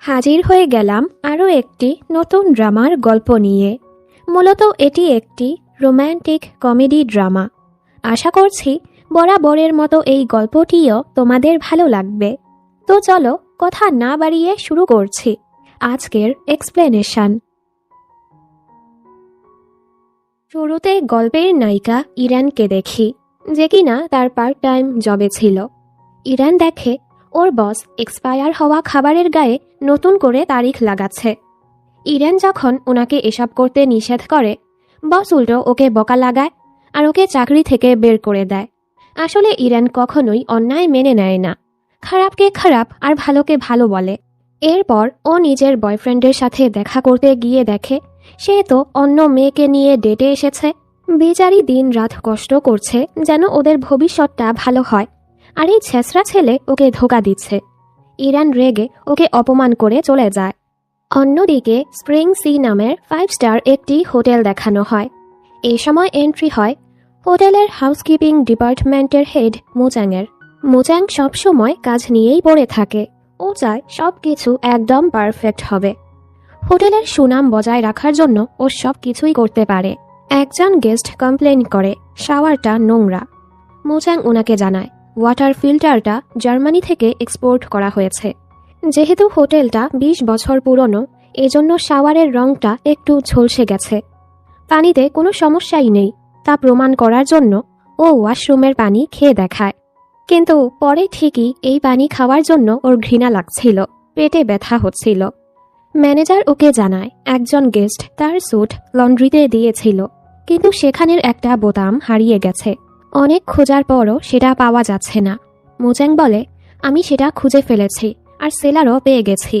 হাজির হয়ে গেলাম আরও একটি নতুন ড্রামার গল্প নিয়ে। মূলত এটি একটি রোম্যান্টিক কমেডি ড্রামা। আশা করছি বরাবরের মতো এই গল্পটিও তোমাদের ভালো লাগবে। তো চলো কথা না বাড়িয়ে শুরু করছি আজকের এক্সপ্লেনেশন। শুরুতে গল্পের নায়িকা ইরানকে দেখি, যে কিনা তার পার্ট টাইম জবে ছিল। ইরান দেখে ওর বস এক্সপায়ার হওয়া খাবারের গায়ে নতুন করে তারিখ লাগাচ্ছে। ইরান যখন ওনাকে এসব করতে নিষেধ করে, বস উল্টো ওকে বকা লাগায় আর ওকে চাকরি থেকে বের করে দেয়। আসলে ইরান কখনোই অন্যায় মেনে নেয় না, খারাপকে খারাপ আর ভালোকে ভালো বলে। এরপর ও নিজের বয়ফ্রেন্ডের সাথে দেখা করতে গিয়ে দেখে সে তো অন্য মেয়েকে নিয়ে ডেটে এসেছে। বেচারি দিন রাত কষ্ট করছে যেন ওদের ভবিষ্যৎটা ভালো হয়, আর এই ছেঁচড়া ছেলে ওকে ধোঁকা দিচ্ছে। ইরান রেগে ওকে অপমান করে চলে যায়। অন্যদিকে স্প্রিং সি নামের 5 স্টার একটি হোটেল দেখানো হয়। এই সময় এন্ট্রি হয় হোটেলের হাউসকিপিং ডিপার্টমেন্টের হেড মুচাংয়ের। মুচাং সবসময় কাজ নিয়েই পড়ে থাকে। ও চায় সব কিছু একদম পারফেক্ট হবে। হোটেলের সুনাম বজায় রাখার জন্য ও সব কিছুই করতে পারে। একজন গেস্ট কমপ্লেন করে শাওয়ারটা নোংরা। মুচাং ওনাকে জানায় ওয়াটার ফিল্টারটা জার্মানি থেকে এক্সপোর্ট করা হয়েছে। যেহেতু হোটেলটা 20 বছর পুরনো, এজন্য শাওয়ারের রংটা একটু ঝলসে গেছে। পানিতে কোনো সমস্যাই নেই তা প্রমাণ করার জন্য ও ওয়াশরুমের পানি খেয়ে দেখায়। কিন্তু পরে ঠিকই এই পানি খাওয়ার জন্য ওর ঘৃণা লাগছিল, পেটে ব্যথা হচ্ছিল। ম্যানেজার ওকে জানায় একজন গেস্ট তার স্যুট লন্ড্রিতে দিয়েছিল, কিন্তু সেখানের একটা বোতাম হারিয়ে গেছে। অনেক খোঁজার পরও সেটা পাওয়া যাচ্ছে না। মুচাং বলে আমি সেটা খুঁজে ফেলেছি আর সেলারও পেয়ে গেছি।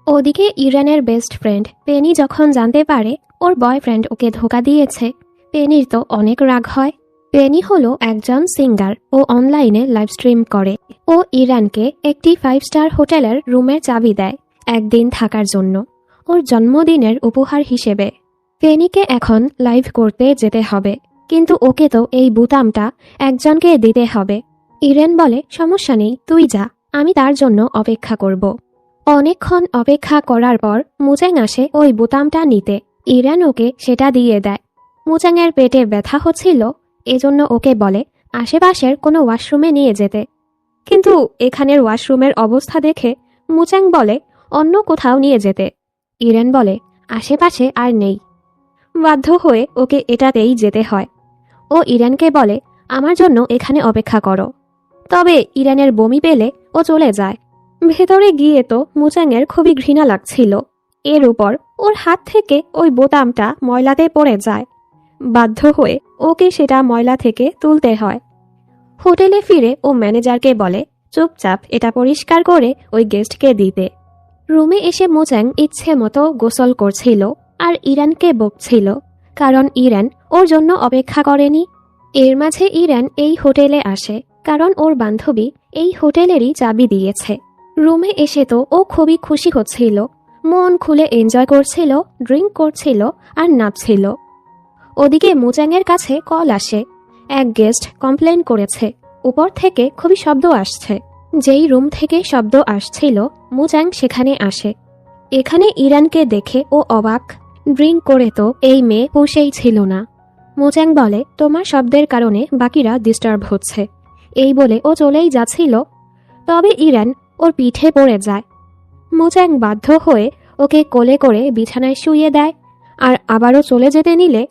ওদিকে ইরানের বেস্ট ফ্রেন্ড পেনি যখন জানতে পারে ওর বয়ফ্রেন্ড ওকে ধোঁকা দিয়েছে, পেনির তো অনেক রাগ হয়। পেনি হলো একজন সিঙ্গার ও অনলাইনে লাইভ স্ট্রিম করে। ও ইরানকে একটি 5 স্টার হোটেলের রুমের চাবি দেয় একদিন থাকার জন্য, ওর জন্মদিনের উপহার হিসেবে। পেনিকে এখন লাইভ করতে যেতে হবে, কিন্তু ওকে তো এই বোতামটা একজনকে দিতে হবে। ইরান বলে সমস্যা নেই, তুই যা, আমি তার জন্য অপেক্ষা করব। অনেকক্ষণ অপেক্ষা করার পর মুচাং আসে ওই বোতামটা নিতে। ইরান ওকে সেটা দিয়ে দেয়। মুচাংয়ের পেটে ব্যথা হচ্ছিল, এজন্য ওকে বলে আশেপাশের কোনো ওয়াশরুমে নিয়ে যেতে। কিন্তু এখানের ওয়াশরুমের অবস্থা দেখে মুচাং বলে অন্য কোথাও নিয়ে যেতে। ইরান বলে আশেপাশে আর নেই। বাধ্য হয়ে ওকে এটাতেই যেতে হয়। ও ইরানকে বলে আমার জন্য এখানে অপেক্ষা করো। তবে ইরানের বমি পেলে ও চলে যায়। ভেতরে গিয়ে তো মুচাংয়ের খুবই ঘৃণা লাগছিল। এর উপর ওর হাত থেকে ওই বোতামটা ময়লাতে পড়ে যায়। বাধ্য হয়ে ওকে সেটা ময়লা থেকে তুলতে হয়। হোটেলে ফিরে ও ম্যানেজারকে বলে চুপচাপ এটা পরিষ্কার করে ওই গেস্টকে দিতে। রুমে এসে মুচাং ইচ্ছে মতো গোসল করছিল আর ইরানকে বকছিল, কারণ ইরান ওর জন্য অপেক্ষা করেনি। এর মাঝে ইরান এই হোটেলে আসে কারণ ওর বান্ধবী এই হোটেলেরই চাবি দিয়েছে। রুমে এসে তো ও খুবই খুশি হচ্ছিল, মন খুলে এনজয় করছিল, ড্রিঙ্ক করছিল আর নাচছিল। ওদিকে মুচাংয়ের কাছে কল আসে, এক গেস্ট কমপ্লেন করেছে উপর থেকে খুবই শব্দ আসছে। যেই রুম থেকে শব্দ আসছিল মুচাং সেখানে আসে। এখানে ইরানকে দেখে ও অবাক। ড্রিঙ্ক করে তো এই মেয়ে হুঁশেই ছিল না। মুচাং বলে তোমার শব্দের কারণে বাকিরা ডিস্টার্ব হচ্ছে। এই বলে ও চলেই যাচ্ছিল, তবে ইরান ওর পিঠে পড়ে যায়। মুচাং বাধ্য হয়ে ওকে কোলে করে বিছানায় শুইয়ে দেয়, আর আবারও চলে যেতে নিলে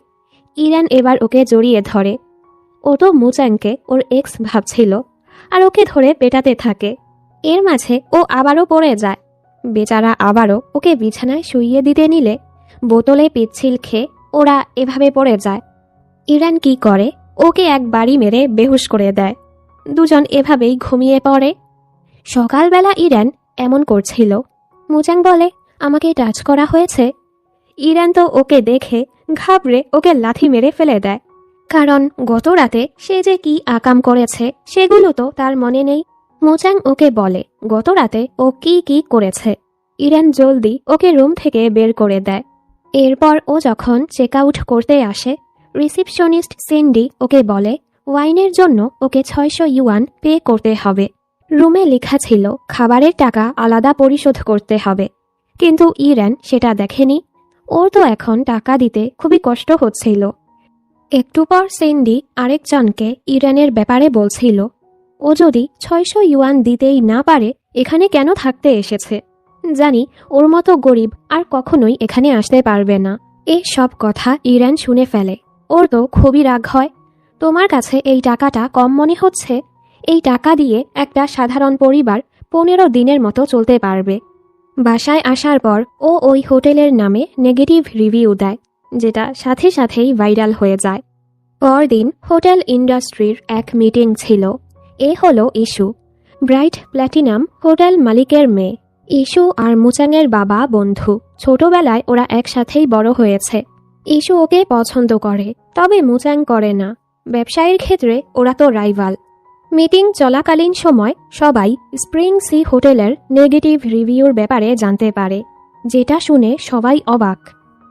ইরান এবার ওকে জড়িয়ে ধরে। ও তো মুচাংকে ওর এক্স ভাবছিল আর ওকে ধরে পেটাতে থাকে। এর মাঝে ও আবারও পড়ে যায়। বেচারা আবারও ওকে বিছানায় শুইয়ে দিতে নিলে বোতলে পিচ্ছিল খেয়ে ওরা এভাবে পড়ে যায়। ইরান কি করে, ওকে এক বাড়ি মেরে বেহুশ করে দেয়। দুজন এভাবেই ঘুমিয়ে পড়ে। সকালবেলা ইরান এমন করছিল। মুচাং বলে আমাকে টাচ করা হয়েছে। ইরান তো ওকে দেখে ঘাবড়ে ওকে লাথি মেরে ফেলে দেয়, কারণ গত রাতে সে যে কি আকাম করেছে সেগুলো তো তার মনে নেই। মুচাং ওকে বলে গত রাতে ও কি কি করেছে। ইরান জলদি ওকে রুম থেকে বের করে দেয়। এরপর ও যখন চেক আউট করতে আসে, রিসিপশনিস্ট সিন্ডি ওকে বলে ওয়াইনের জন্য ওকে 600 ইউয়ান পে করতে হবে। রুমে লেখা ছিল খাবারের টাকা আলাদা পরিশোধ করতে হবে। কিন্তু ইরান সেটা দেখেনি। ওর তো এখন টাকা দিতে খুবই কষ্ট হচ্ছিল। একটু পর সিন্ডি আরেকজনকে ইরানের ব্যাপারে বলছিল, ও যদি 600 ইউয়ান দিতেই না পারে এখানে কেন থাকতে এসেছে। জানি ওর মতো গরিব আর কখনোই এখানে আসতে পারবে না। এই সব কথা ইরান শুনে ফেলে। ওর তো খুবই রাগ হয়। তোমার কাছে এই টাকাটা কম মনে হচ্ছে? এই টাকা দিয়ে একটা সাধারণ পরিবার 15 দিনের মতো চলতে পারবে। বাসায় আসার পর ও ওই হোটেলের নামে নেগেটিভ রিভিউ দেয়, যেটা সাথে সাথেই ভাইরাল হয়ে যায়। পরদিন হোটেল ইন্ডাস্ট্রির এক মিটিং ছিল। এ হলো ইস্যু, ব্রাইট প্ল্যাটিনাম হোটেল মালিকের মেয়ে। ইস্যু আর মুচাংয়ের বাবা বন্ধু। ছোটবেলায় ওরা একসাথেই বড় হয়েছে। ইস্যু ওকে পছন্দ করে, তবে মুচাং করে না। ব্যবসায়ের ক্ষেত্রে ওরা তো রাইভাল। মিটিং চলাকালীন সময় সবাই স্প্রিং সি হোটেলের নেগেটিভ রিভিউর ব্যাপারে জানতে পারে, যেটা শুনে সবাই অবাক।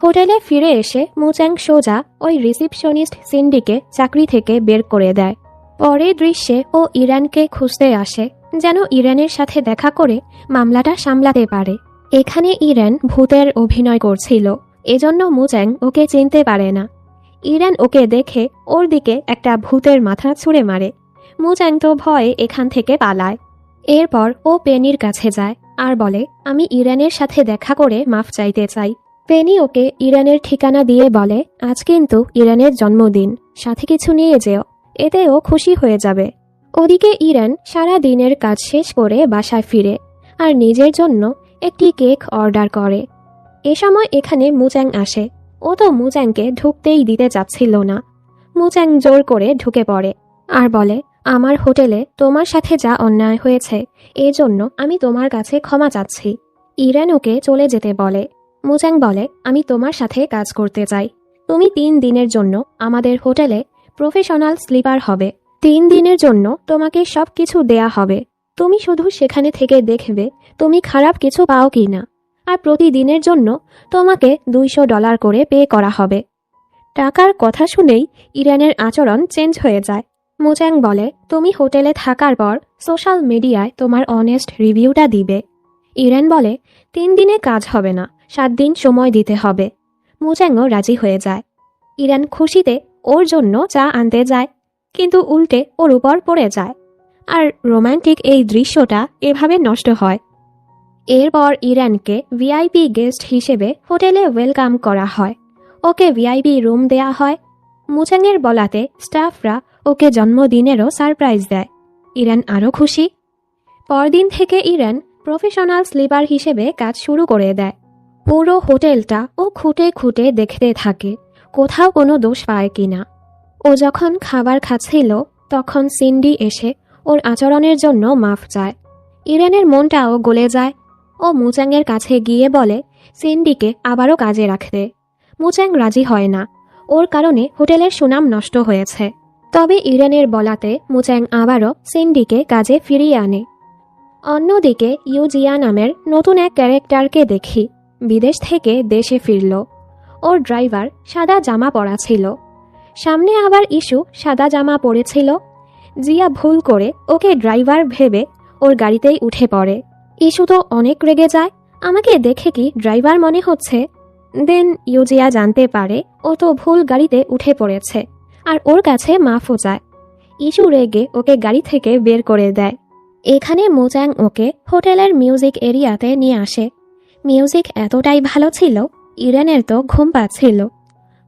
হোটেলে ফিরে এসে মুচাং সোজা ওই রিসিপশনিস্ট সিন্ডিকে চাকরি থেকে বের করে দেয়। পরের দৃশ্যে ও ইরানকে খুঁজতে আসে, যেন ইরানের সাথে দেখা করে মামলাটা সামলাতে পারে। এখানে ইরান ভূতের অভিনয় করছিল, এজন্য মুচাং ওকে চিনতে পারে না। ইরান ওকে দেখে ওর দিকে একটা ভূতের মাথা ছুঁড়ে মারে। মুচাং তো ভয়ে এখান থেকে পালায়। এরপর ও পেনির কাছে যায় আর বলে, আমি ইরানের সাথে দেখা করে মাফ চাইতে চাই। পেনি ওকে ইরানের ঠিকানা দিয়ে বলে, আজ কিন্তু ইরানের জন্মদিন, সাথে কিছু নিয়ে যেও, এতেও খুশি হয়ে যাবে। ওদিকে ইরান সারা দিনের কাজ শেষ করে বাসায় ফিরে আর নিজের জন্য একটি কেক অর্ডার করে। এ সময় এখানে মুচাং আসে। ও তো মুচাংকে ঢুকতেই দিতে চাচ্ছিল না। মুচাং জোর করে ঢুকে পড়ে আর বলে, আমার হোটেলে তোমার সাথে যা অন্যায় হয়েছে এজন্য আমি তোমার কাছে ক্ষমা চাচ্ছি। ইরান ওকে চলে যেতে বলে। মুচাং বলে, আমি তোমার সাথে কাজ করতে চাই। তুমি 3 দিনের জন্য আমাদের হোটেলে প্রফেশনাল স্লিপার হবে। 3 দিনের জন্য তোমাকে সব কিছু দেয়া হবে। তুমি শুধু সেখানে থেকে দেখবে তুমি খারাপ কিছু পাও কি না। আর প্রতিদিনের জন্য তোমাকে $200 করে পে করা হবে। টাকার কথা শুনেই ইরানের আচরণ চেঞ্জ হয়ে যায়। মুচাং বলে, তুমি হোটেলে থাকার পর সোশ্যাল মিডিয়ায় তোমার অনেস্ট রিভিউটা দিবে। ইরান বলে, 3 দিনে কাজ হবে না, 7 দিন সময় দিতে হবে। মুচাংও রাজি হয়ে যায়। ইরান খুশিতে ওর জন্য চা আনতে যায়, কিন্তু উল্টে ওর উপর পড়ে যায়। আর রোমান্টিক এই দৃশ্যটা এভাবে নষ্ট হয়। এরপর ইরানকে ভিআইপি গেস্ট হিসেবে হোটেলে ওয়েলকাম করা হয়। ওকে ভিআইপি রুম দেয়া হয়। মুচাংয়ের বলাতে স্টাফরা ওকে জন্মদিনেরও সারপ্রাইজ দেয়। ইরান আরও খুশি। পরদিন থেকে ইরান প্রফেশনাল স্লিপার হিসেবে কাজ শুরু করে দেয়। পুরো হোটেলটা ও খুঁটে খুঁটে দেখতে থাকে কোথাও কোনো দোষ পায় কিনা। ও যখন খাবার খাচ্ছিল তখন সিন্ডি এসে ওর আচরণের জন্য মাফ চায়। ইরানের মনটাও গলে যায়। ও মুচাংয়ের কাছে গিয়ে বলে সিন্ডিকে আবারও কাজে রাখতে। মুচাং রাজি হয় না, ওর কারণে হোটেলের সুনাম নষ্ট হয়েছে। তবে ইরানের বলাতে মুচাং আবারও সিন্ডিকে কাজে ফিরিয়ে আনে। অন্যদিকে ইউজিয়া নামের নতুন এক ক্যারেক্টারকে দেখি, বিদেশ থেকে দেশে ফিরল। ওর ড্রাইভার সাদা জামা পরা ছিল। সামনে আবার ইস্যু সাদা জামা পরেছিল। জিয়া ভুল করে ওকে ড্রাইভার ভেবে ওর গাড়িতেই উঠে পড়ে। ইস্যু তো অনেক রেগে যায়, আমাকে দেখে কি ড্রাইভার মনে হচ্ছে। দেন ইউজিয়া জানতে পারে ও তো ভুল গাড়িতে উঠে পড়েছে আর ওর কাছে মাফও চায়। ইস্যু রেগে ওকে গাড়ি থেকে বের করে দেয়। এখানে মুচাং ওকে হোটেলের মিউজিক এরিয়াতে নিয়ে আসে। মিউজিক এতটাই ভালো ছিল ইরানের তো ঘুম পাচ্ছিল।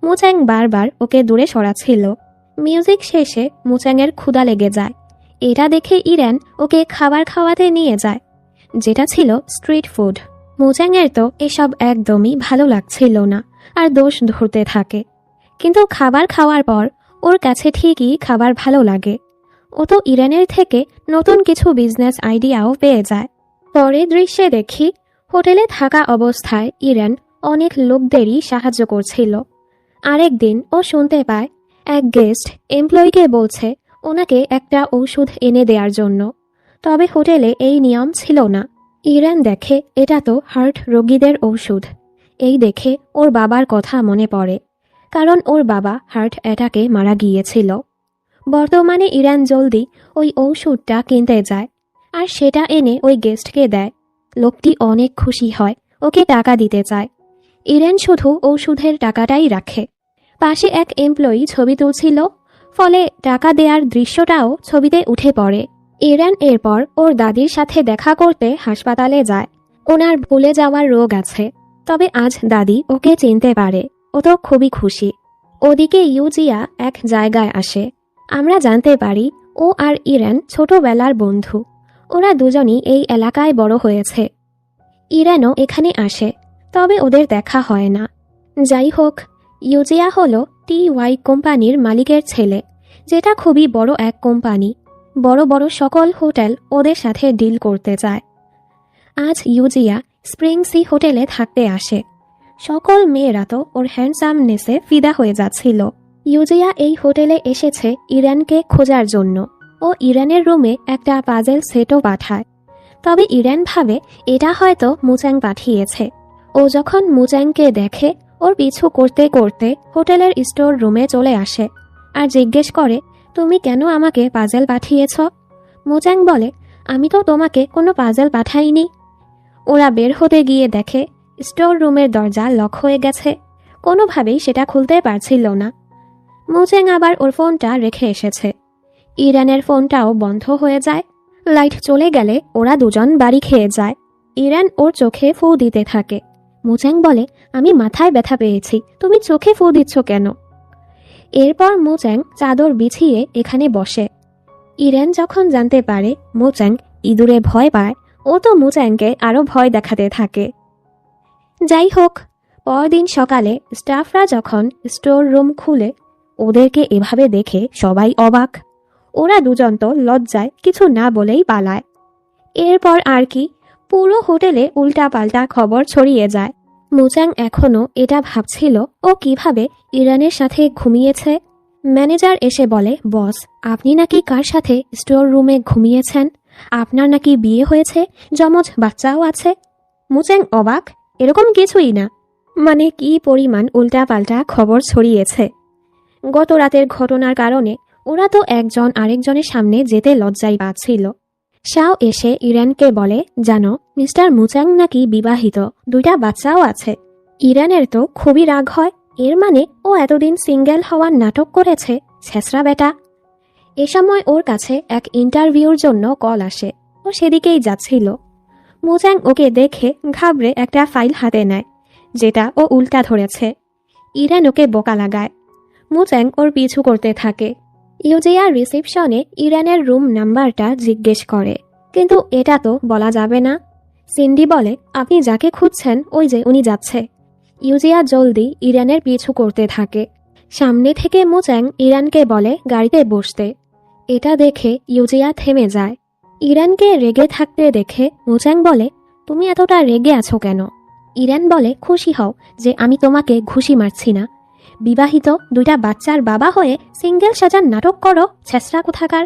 মুচাং বারবার ওকে দূরে সরাচ্ছিল। মিউজিক শেষে মুচাংয়ের ক্ষুধা লেগে যায়। এটা দেখে ইরান ওকে খাবার খাওয়াতে নিয়ে যায়, যেটা ছিল স্ট্রিট ফুড। মুচাংয়ের তো এসব একদমই ভালো লাগছিল না আর দোষ ধরতে থাকে। কিন্তু খাবার খাওয়ার পর ওর কাছে ঠিকই খাবার ভালো লাগে। ও তো ইরানের থেকে নতুন কিছু বিজনেস আইডিয়াও পেয়ে যায়। পরের দৃশ্যে দেখি হোটেলে থাকা অবস্থায় ইরান অনেক লোকদেরই সাহায্য করছিল। আরেকদিন ও শুনতে পায় এক গেস্ট এমপ্লয়িকে বলছে ওনাকে একটা ওষুধ এনে দেওয়ার জন্য, তবে হোটেলে এই নিয়ম ছিল না। ইরান দেখে এটা তো হার্ট রোগীদের ঔষধ। এই দেখে ওর বাবার কথা মনে পড়ে, কারণ ওর বাবা হার্ট অ্যাটাকে মারা গিয়েছিল। বর্তমানে ইরান জলদি ওই ঔষধটা কিনতে যায় আর সেটা এনে ওই গেস্টকে দেয়। লোকটি অনেক খুশি হয়, ওকে টাকা দিতে চায়। ইরান শুধু ওষুধের টাকাটাই রাখে। পাশে এক এমপ্লয়ি ছবি তুলছিল, ফলে টাকা দেওয়ার দৃশ্যটাও ছবিতে উঠে পড়ে। ইরান এরপর ওর দাদির সাথে দেখা করতে হাসপাতালে যায়। ওনার ভুলে যাওয়ার রোগ আছে, তবে আজ দাদি ওকে চিনতে পারে। ও তো খুবই খুশি। ওদিকে ইউজিয়া এক জায়গায় আসে। আমরা জানতে পারি ও আর ইরান ছোটবেলার বন্ধু। ওরা দুজনই এই এলাকায় বড় হয়েছে। ইরানও এখানে আসে, তবে ওদের দেখা হয় না। যাই হোক, ইউজিয়া হলো TY কোম্পানির মালিকের ছেলে, যেটা খুবই বড় এক কোম্পানি। বড় বড় সকল হোটেল ওদের সাথে ডিল করতে চায়। আজ ইউজিয়া স্প্রিং সি হোটেলে থাকতে আসে। সকল মেয়েরা তো ওর হ্যান্ডসামনেসে ফিদা হয়ে যাচ্ছিল। ইউজিয়া এই হোটেলে এসেছে ইরানকে খোঁজার জন্য। ও ইরানের রুমে একটা পাজেল সেটও পাঠায়, তবে ইরান ভাবে এটা হয়তো মুচাং পাঠিয়েছে। ও যখন মুচাংকে দেখে, ওর পিছু করতে করতে হোটেলের স্টোর রুমে চলে আসে আর জিজ্ঞেস করে, তুমি কেন আমাকে পাজেল পাঠিয়েছ? মুচাং বলে, আমি তো তোমাকে কোনো পাজেল পাঠাইনি। ওরা বের হতে গিয়ে দেখে স্টোর রুমের দরজা লক হয়ে গেছে। কোনোভাবেই সেটা খুলতে পারছিল না। মুচাং আবার ওর ফোনটা রেখে এসেছে। ইরানের ফোনটাও বন্ধ হয়ে যায়। লাইট চলে গেলে ওরা দুজন বাড়ি খেয়ে যায়। ইরান ওর চোখে ফু দিতে থাকে। মুচাং বলে, আমি মাথায় ব্যথা পেয়েছি, তুমি চোখে ফু দিচ্ছ কেন? এরপর মুচাং চাদর বিছিয়ে এখানে বসে। ইরান যখন জানতে পারে মুচাং ইঁদুরে ভয় পায়, ও তো মুচাংকে আরো ভয় দেখাতে থাকে। যাই হোক, পরদিন সকালে স্টাফরা যখন স্টোর রুম খুলে, ওদেরকে এভাবে দেখে সবাই অবাক। ওরা দুজন তো লজ্জায় কিছু না বলেই পালায়। এরপর আর কি, পুরো হোটেলে উল্টাপাল্টা খবর ছড়িয়ে যায়। মুচাং এখনও এটা ভাবছিল ও কিভাবে ইরানের সাথে ঘুমিয়েছে। ম্যানেজার এসে বলে, বস, আপনি নাকি কার সাথে স্টোর রুমে ঘুমিয়েছেন? আপনার নাকি বিয়ে হয়েছে, যমজ বাচ্চাও আছে। মুচাং অবাক, এরকম কিছুই না। মানে কি পরিমাণ উল্টাপাল্টা খবর ছড়িয়েছে। গত রাতের ঘটনার কারণে ওরা তো একজন আরেকজনের সামনে যেতে লজ্জাই পাচ্ছিল। শাও এসে ইরানকে বলে, জানো মিস্টার মুচাং নাকি বিবাহিত, 2টা বাচ্চাও আছে। ইরানের তো খুবই রাগ হয়। এর মানে ও এতদিন সিঙ্গেল হওয়ার নাটক করেছে, ছেঁচড়া বেটা। এ সময় ওর কাছে এক ইন্টারভিউর জন্য কল আসে। ও সেদিকেই যাচ্ছিল। মুচাং ওকে দেখে ঘাবড়ে একটা ফাইল হাতে নেয়, যেটা ও উল্টা ধরেছে। ইরান ওকে বোকা লাগায়। মুচাং ওর পিছু করতে থাকে। ইউজিয়া রিসেপশনে ইরানের রুম নাম্বারটা জিজ্ঞেস করে, কিন্তু এটা তো বলা যাবে না। সিন্ডি বলে, আপনি যাকে খুঁজছেন ওই যে উনি যাচ্ছে। ইউজিয়া জলদি ইরানের পিছু করতে থাকে। সামনে থেকে মুচাং ইরানকে বলে গাড়িতে বসতে। এটা দেখে ইউজিয়া থেমে যায়। ইরানকে রেগে থাকতে দেখে মুচাং বলে, তুমি এতটা রেগে আছো কেন? ইরান বলে, খুশি হও যে আমি তোমাকে ঘুষি মারছি না। বিবাহিত 2টা বাচ্চার বাবা হয়ে সিঙ্গেল সাজার নাটক করো, ছেঁচড়া কোথাকার।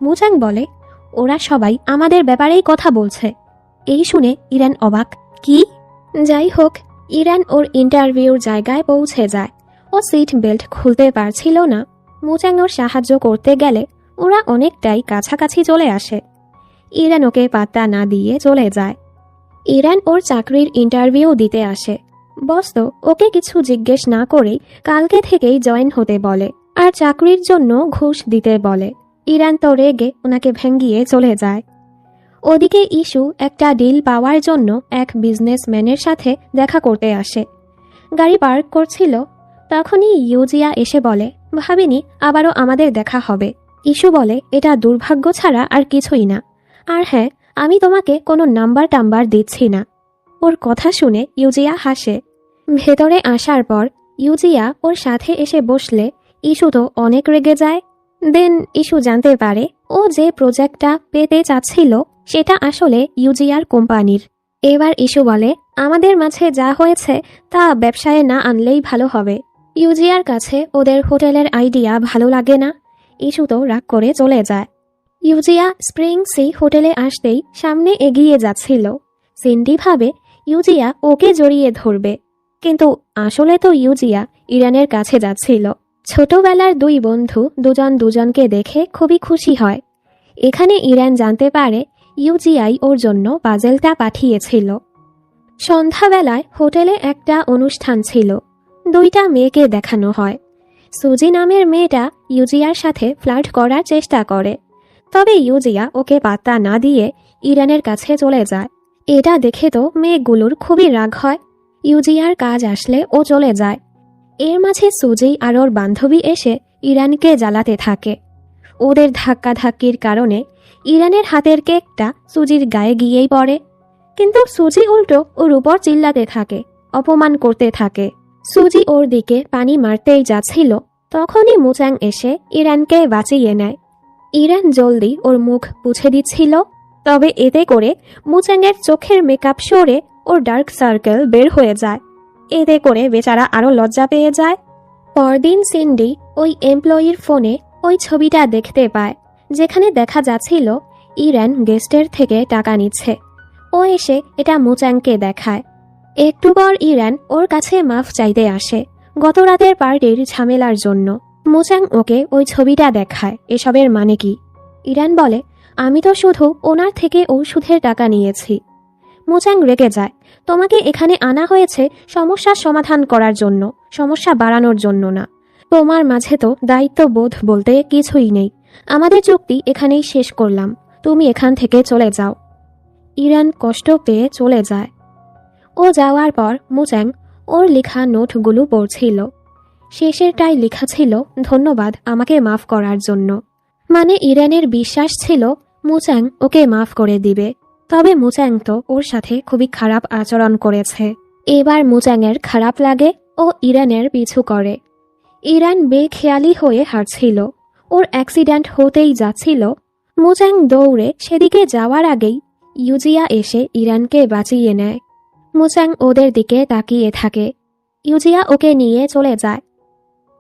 মুচাং বলে, ওরা সবাই আমাদের ব্যাপারেই কথা বলছে। এই শুনে ইরান অবাক, কি? যাই হোক, ইরান ওর ইন্টারভিউর জায়গায় পৌঁছে যায়। ও সিট বেল্ট খুলতে পারছিল না। মুচাং ওর সাহায্য করতে গেলে ওরা অনেকটাই কাছাকাছি চলে আসে। ইরান ওকে পাত্তা না দিয়ে চলে যায়। ইরান ওর চাকরির ইন্টারভিউ দিতে আসে। বস তো ওকে কিছু জিজ্ঞেস না করেই কালকে থেকেই জয়েন হতে বলে আর চাকরির জন্য ঘুষ দিতে বলে। ইরান তো রেগে ওনাকে ভেঙ্গিয়ে চলে যায়। ওদিকে ইস্যু একটা ডিল পাওয়ার জন্য এক বিজনেসম্যানের সাথে দেখা করতে আসে। গাড়ি পার্ক করছিল, তখনই ইউজিয়া এসে বলে, ভাবিনি আবারও আমাদের দেখা হবে। ইস্যু বলে, এটা দুর্ভাগ্য ছাড়া আর কিছুই না। আর হ্যাঁ, আমি তোমাকে কোনো নাম্বার টাম্বার দিচ্ছি না। ওর কথা শুনে ইউজিয়া হাসে। ভেতরে আসার পর ইউজিয়া ওর সাথে এসে বসলে ইস্যু তো অনেক রেগে যায়। দেন ইস্যু জানতে পারে ও যে প্রজেক্টটা পেতে চাচ্ছিল সেটা আসলে ইউজিয়ার কোম্পানির। এবার ইস্যু বলে, আমাদের মাঝে যা হয়েছে তা ব্যবসায় না আনলেই ভালো হবে। ইউজিয়ার কাছে ওদের হোটেলের আইডিয়া ভালো লাগে না। ইস্যু তো রাগ করে চলে যায়। ইউজিয়া স্প্রিং সি হোটেলে আসতেই সামনে এগিয়ে যাচ্ছিল। সিন্ডি ভাবে ইউজিয়া ওকে জড়িয়ে ধরবে, কিন্তু আসলে তো ইউজিয়া ইরানের কাছে যাচ্ছিল। ছোটবেলার 2 বন্ধু দুজন দুজনকে দেখে খুবই খুশি হয়। এখানে ইরান জানতে পারে ইউজিআই ওর জন্য পাজেলটা পাঠিয়েছিল। সন্ধ্যাবেলায় হোটেলে একটা অনুষ্ঠান ছিল। দুইটা মেয়েকে দেখানো হয়। সুজি নামের মেয়েটা ইউজিয়ার সাথে ফ্লার্ট করার চেষ্টা করে, তবে ইউজিয়া ওকে পাত্তা না দিয়ে ইরানের কাছে চলে যায়। এটা দেখে তো মেয়েগুলোর খুবই রাগ হয়। ইউজিয়ার কাজ আসলে ও চলে যায়। এর মাঝে সুজি আর ওর বান্ধবী এসে ইরানকে জ্বালাতে থাকে। ওদের ধাক্কাধাক্কির কারণে ইরানের হাতের কেকটা সুজির গায়ে গিয়েই পড়ে, কিন্তু সুজি উল্টো ওর উপর চিল্লাতে থাকে, অপমান করতে থাকে। সুজি ওর দিকে পানি মারতেই যাচ্ছিল, তখনই মুচাং এসে ইরানকে বাঁচিয়ে নেয়। ইরান জলদি ওর মুখ মুছে দিচ্ছিল, তবে এতে করে মুচাংয়ের চোখের মেকআপ সরে ওর ডার্ক সার্কেল বের হয়ে যায়। এতে করে বেচারা আরো লজ্জা পেয়ে যায়। পরদিন সিন্ডি ওই এমপ্লয়ির ফোনে ওই ছবিটা দেখতে পায়, যেখানে দেখা যাচ্ছিল ইরান গেস্টের থেকে টাকা নিচ্ছে। ও এসে এটা মুচাংকে দেখায়। একটু পর ইরান ওর কাছে মাফ চাইতে আসে গত রাতের পার্টির ঝামেলার জন্য। মুচাং ওকে ওই ছবিটা দেখায় এসবের মানে কি। ইরান বলে, আমি তো শুধু ওনার থেকে ঔষধের টাকা নিয়েছি। মুচাং রেগে যায়, তোমাকে এখানে আনা হয়েছে সমস্যার সমাধান করার জন্য, সমস্যা বাড়ানোর জন্য না। তোমার মাঝে তো দায়িত্ববোধ বলতে কিছুই নেই। আমাদের চুক্তি এখানেই শেষ করলাম, তুমি এখান থেকে চলে যাও। ইরান কষ্ট পেয়ে চলে যায়। ও যাওয়ার পর মুচাং ওর লেখা নোটগুলো পড়ছিল। শেষেরটাই লেখা ছিল, ধন্যবাদ আমাকে মাফ করার জন্য। মানে ইরানের বিশ্বাস ছিল মুচাং ওকে মাফ করে দিবে, তবে মুচাং তো ওর সাথে খুবই খারাপ আচরণ করেছে। এবার মুচাংয়ের খারাপ লাগে ও ইরানের পিছু করে। ইরান বেখেয়ালি হয়ে হাঁটছিল, ওর অ্যাক্সিডেন্ট হতেই যাচ্ছিল। মুচাং দৌড়ে সেদিকে যাওয়ার আগেই ইউজিয়া এসে ইরানকে বাঁচিয়ে নেয়। মুচাং ওদের দিকে তাকিয়ে থাকে। ইউজিয়া ওকে নিয়ে চলে যায়।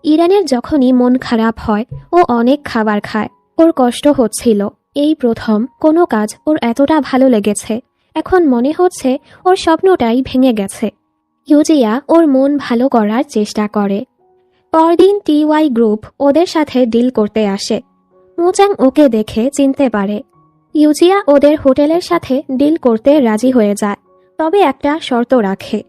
ইরানের যখনই মন খারাপ হয় ও অনেক খাবার খায়। ওর কষ্ট হচ্ছিল, এই প্রথম কোনো কাজ ওর এতটা ভালো লেগেছে। এখন মনে হচ্ছে ওর স্বপ্নটাই ভেঙে গেছে। ইউজিয়া ওর মন ভালো করার চেষ্টা করে। পরদিন টিওয়াই গ্রুপ ওদের সাথে ডিল করতে আসে। মুচাং ওকে দেখে চিনতে পারে। ইউজিয়া ওদের হোটেলের সাথে ডিল করতে রাজি হয়ে যায়, তবে একটা শর্ত রাখে।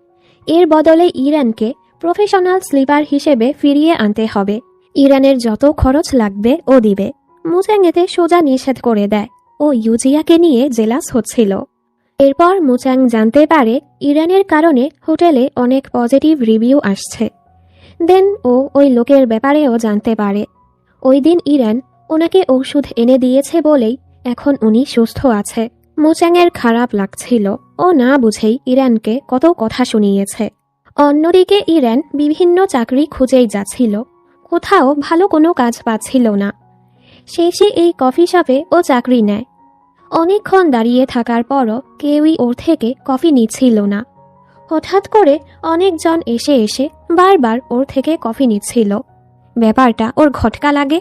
এর বদলে ইরানকে প্রফেশনাল স্লিপার হিসেবে ফিরিয়ে আনতে হবে। ইরানের যত খরচ লাগবে ও দিবে। মুচাং এতে সোজা নিষেধ করে দেয়। ও ইউজিয়াকে নিয়ে জেলাস হচ্ছিল। এরপর মুচাং জানতে পারে ইরানের কারণে হোটেলে অনেক পজিটিভ রিভিউ আসছে। দেন ও ওই লোকের ব্যাপারেও জানতে পারে। ওই দিন ইরান ওনাকে ঔষধ এনে দিয়েছে বলেই এখন উনি সুস্থ আছে। মুচাংয়ের খারাপ লাগছিল, ও না বুঝেই ইরানকে কত কথা শুনিয়েছে। অন্যদিকে ইরান বিভিন্ন চাকরি খুঁজেই যাচ্ছিল, কোথাও ভালো কোনো কাজ পাচ্ছিল না। শেষে এই কফি শপে ও চাকরি নেয়। অনেকক্ষণ দাঁড়িয়ে থাকার পরও কেউই ওর থেকে কফি নিচ্ছিল না। হঠাৎ করে অনেকজন এসে এসে বারবার ওর থেকে কফি নিচ্ছিল। ব্যাপারটা ওর খটকা লাগে।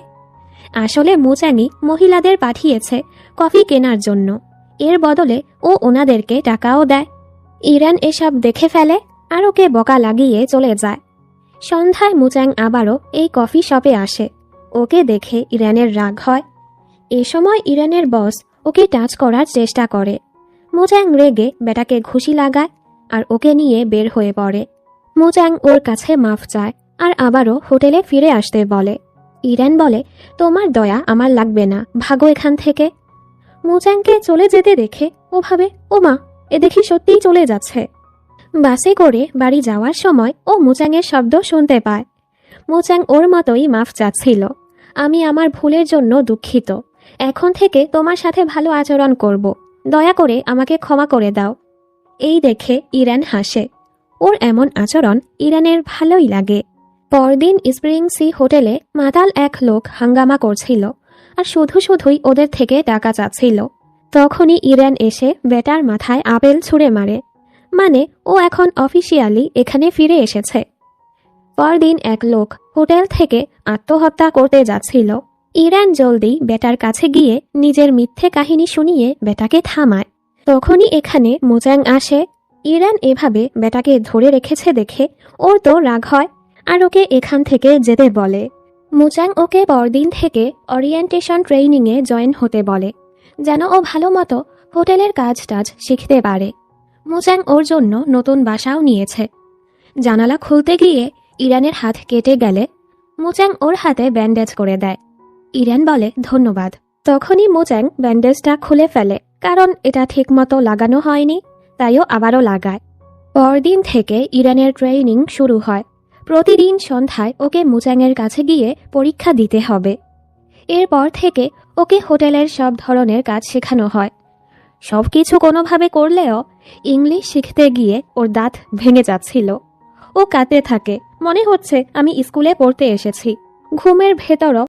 আসলে মুচাংই মহিলাদের পাঠিয়েছে কফি কেনার জন্য। এর বদলে ও ওনাদেরকে টাকাও দেয়। ইরান এসব দেখে ফেলে আর ওকে বকা লাগিয়ে চলে যায়। সন্ধ্যায় মুচাং আবারও এই কফি শপে আসে। ওকে দেখে ইরানের রাগ হয়। এ সময় ইরানের বস ওকে টাচ করার চেষ্টা করে। মুচাং রেগে বেটাকে ঘুষি লাগায় আর ওকে নিয়ে বের হয়ে পড়ে। মুচাং ওর কাছে মাফ চায় আর আবারও হোটেলে ফিরে আসতে বলে। ইরান বলে, তোমার দয়া আমার লাগবে না, ভাগো এখান থেকে। মুচাংকে চলে যেতে দেখে ও ভাবে, ও মা, এ দেখি সত্যিই চলে যাচ্ছে। বাসে করে বাড়ি যাওয়ার সময় ও মুচাংয়ের শব্দ শুনতে পায়। মুচাং ওর মতোই মাফ চাচ্ছিল। আমি আমার ভুলের জন্য দুঃখিত। এখন থেকে তোমার সাথে ভালো আচরণ করব। দয়া করে আমাকে ক্ষমা করে দাও। এই দেখে ইরান হাসে। ওর এমন আচরণ ইরানের ভালোই লাগে। পরদিন স্প্রিং সি হোটেলে মাতাল এক লোক হাঙ্গামা করছিল আর শুধু শুধুই ওদের থেকে টাকা চাচ্ছিল। তখনই ইরান এসে বেটার মাথায় আপেল ছুঁড়ে মারে। মানে ও এখন অফিসিয়ালি এখানে ফিরে এসেছে। পরদিন এক লোক হোটেল থেকে আত্মহত্যা করতে যাচ্ছিল। ইরান জলদি বেটার কাছে গিয়ে নিজের মিথ্যে কাহিনী শুনিয়ে বেটাকে থামায়। তখনই এখানে মুচাং আসে। ইরান এভাবে বেটাকে ধরে রেখেছে দেখে ওর তো রাগ হয় আর ওকে এখান থেকে যেতে বলে। মুচাং ওকে পরদিন থেকে ওরিয়েন্টেশন ট্রেনিংয়ে জয়েন হতে বলে, যেন ও ভালো মতো হোটেলের কাজ টাজ শিখতে পারে। মুচ্যাং ওর জন্য নতুন বাসাও নিয়েছে। জানালা খুলতে গিয়ে ইরানের হাত কেটে গেলে মুচ্যাং ওর হাতে ব্যান্ডেজ করে দেয়। ইরান বলে ধন্যবাদ। তখনই মুচ্যাং ব্যান্ডেজটা খুলে ফেলে, কারণ এটা ঠিকমতো লাগানো হয়নি, তাইও আবারও লাগায়। পরদিন থেকে ইরানের ট্রেনিং শুরু হয়। প্রতিদিন সন্ধ্যায় ওকে মুচ্যাংয়ের কাছে গিয়ে পরীক্ষা দিতে হবে। এরপর থেকে ওকে হোটেলের সব ধরনের কাজ শেখানো হয়। সবকিছু কোনোভাবে করলেও ইংলিশ শিখতে গিয়ে ওর দাঁত ভেঙে যাচ্ছিল। ও কাঁদতে থাকে, মনে হচ্ছে আমি স্কুলে পড়তে এসেছি। ঘুমের ভেতরও